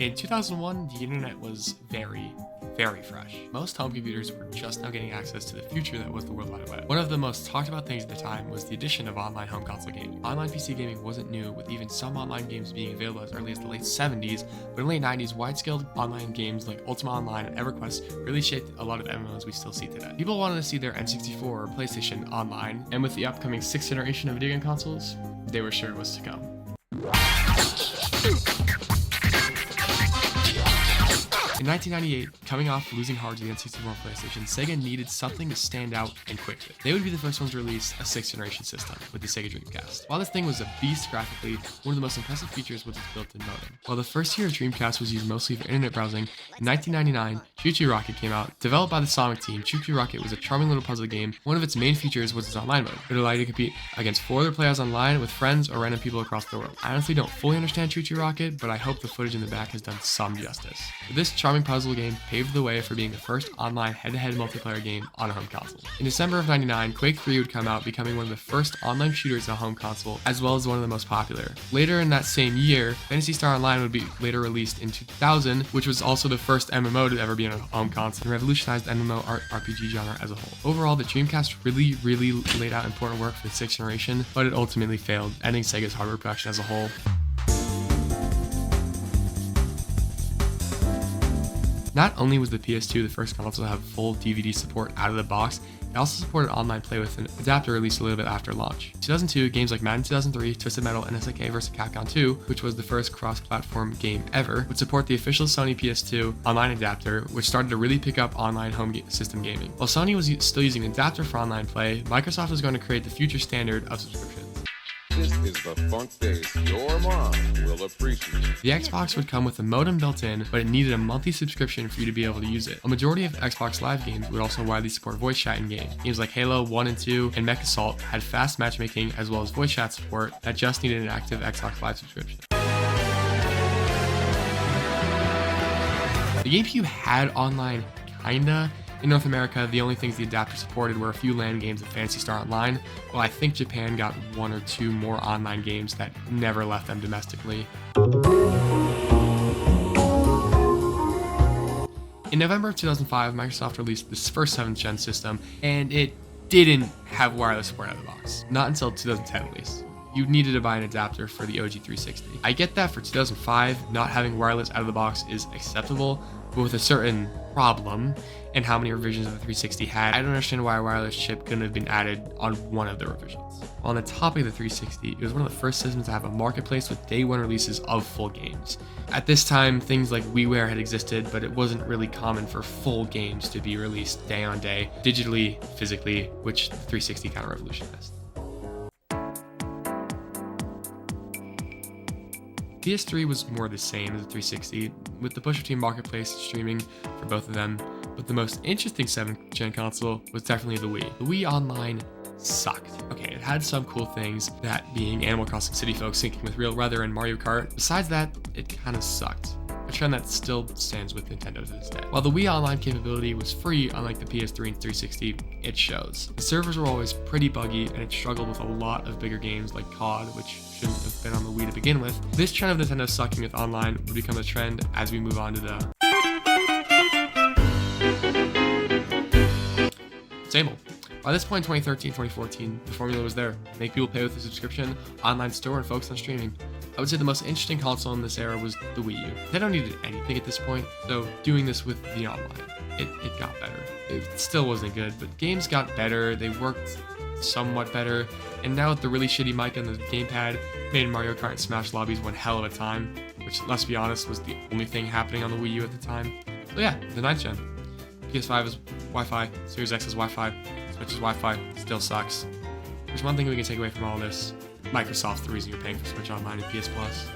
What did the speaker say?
In 2001, the internet was very, very fresh. Most home computers were just now getting access to the future that was the World Wide Web. One of the most talked about things at the time was the addition of online home console gaming. Online PC gaming wasn't new, with even some online games being available as early as the late 70s, but in the late 90s, wide-scale online games like Ultima Online and EverQuest really shaped a lot of MMOs we still see today. People wanted to see their N64 or PlayStation online, and with the upcoming 6th generation of video game consoles, they were sure it was to come. In 1998, coming off losing hard to the N64 and PlayStation, Sega needed something to stand out and quick with. They would be the first ones to release a 6th generation system with the Sega Dreamcast. While this thing was a beast graphically, one of the most impressive features was its built-in modem. While the first year of Dreamcast was used mostly for internet browsing, in 1999, Choo Choo Rocket came out. Developed by the Sonic team, Choo Choo Rocket was a charming little puzzle game. One of its main features was its online mode. It allowed you to compete against 4 other players online with friends or random people across the world. I honestly don't fully understand Choo Choo Rocket, but I hope the footage in the back has done some justice. This charming puzzle game paved the way for being the first online head-to-head multiplayer game on a home console. In December of '99, Quake 3 would come out, becoming one of the first online shooters on a home console, as well as one of the most popular. Later in that same year, Phantasy Star Online would be later released in 2000, which was also the first MMO to ever be on a home console and revolutionized the MMO RPG genre as a whole. Overall, the Dreamcast really laid out important work for the 6th generation, but it ultimately failed, ending Sega's hardware production as a whole. Not only was the PS2 the first console to have full DVD support out of the box, it also supported online play with an adapter released a little bit after launch. In 2002, games like Madden 2003, Twisted Metal, and SNK vs. Capcom 2, which was the first cross-platform game ever, would support the official Sony PS2 online adapter, which started to really pick up online home system gaming. While Sony was still using an adapter for online play, Microsoft was going to create the future standard of subscriptions. This is the funk bass your mom will appreciate. The Xbox would come with a modem built in, but it needed a monthly subscription for you to be able to use it. A majority of Xbox Live games would also widely support voice chat in game. Games like Halo 1 and 2 and Mech Assault had fast matchmaking as well as voice chat support that just needed an active Xbox Live subscription. The GameCube had online, kinda. In North America, the only things the adapter supported were a few LAN games of Phantasy Star Online, while I think Japan got 1 or 2 more online games that never left them domestically. In November of 2005, Microsoft released this first 7th gen system, and it didn't have wireless support out of the box. Not until 2010 at least. You needed to buy an adapter for the OG 360. I get that for 2005, not having wireless out of the box is acceptable, but with a certain problem and how many revisions of the 360 had, I don't understand why a wireless chip couldn't have been added on one of the revisions. On the topic of the 360, it was one of the first systems to have a marketplace with day 1 releases of full games. At this time, things like WiiWare had existed, but it wasn't really common for full games to be released day on day, digitally, physically, which the 360 kind of revolutionized. PS3 was more the same as the 360, with the push between marketplace and streaming for both of them, but the most interesting 7th gen console was definitely the Wii. The Wii Online sucked. Okay, it had some cool things, that being Animal Crossing City Folk syncing with real weather and Mario Kart. Besides that, it kind of sucked. A trend that still stands with Nintendo to this day. While the Wii Online capability was free, unlike the PS3 and 360, it shows. The servers were always pretty buggy, and it struggled with a lot of bigger games like COD, which shouldn't have been on the Wii to begin with. This trend of Nintendo sucking with online would become a trend as we move on to the same old. By this point in 2013, 2014, the formula was there. Make people pay with a subscription, online store, and focus on streaming. I would say the most interesting console in this era was the Wii U. They don't need anything at this point, so doing this with the online, it got better. It still wasn't good, but games got better, they worked somewhat better, and now with the really shitty mic and the gamepad, made Mario Kart and Smash lobbies one hell of a time, which, let's be honest, was the only thing happening on the Wii U at the time. So yeah, the 9th gen. PS5 is Wi-Fi, Series X is Wi-Fi, Switch is Wi-Fi, still sucks. There's one thing we can take away from all this. Microsoft's the reason you're paying for Switch Online and PS Plus.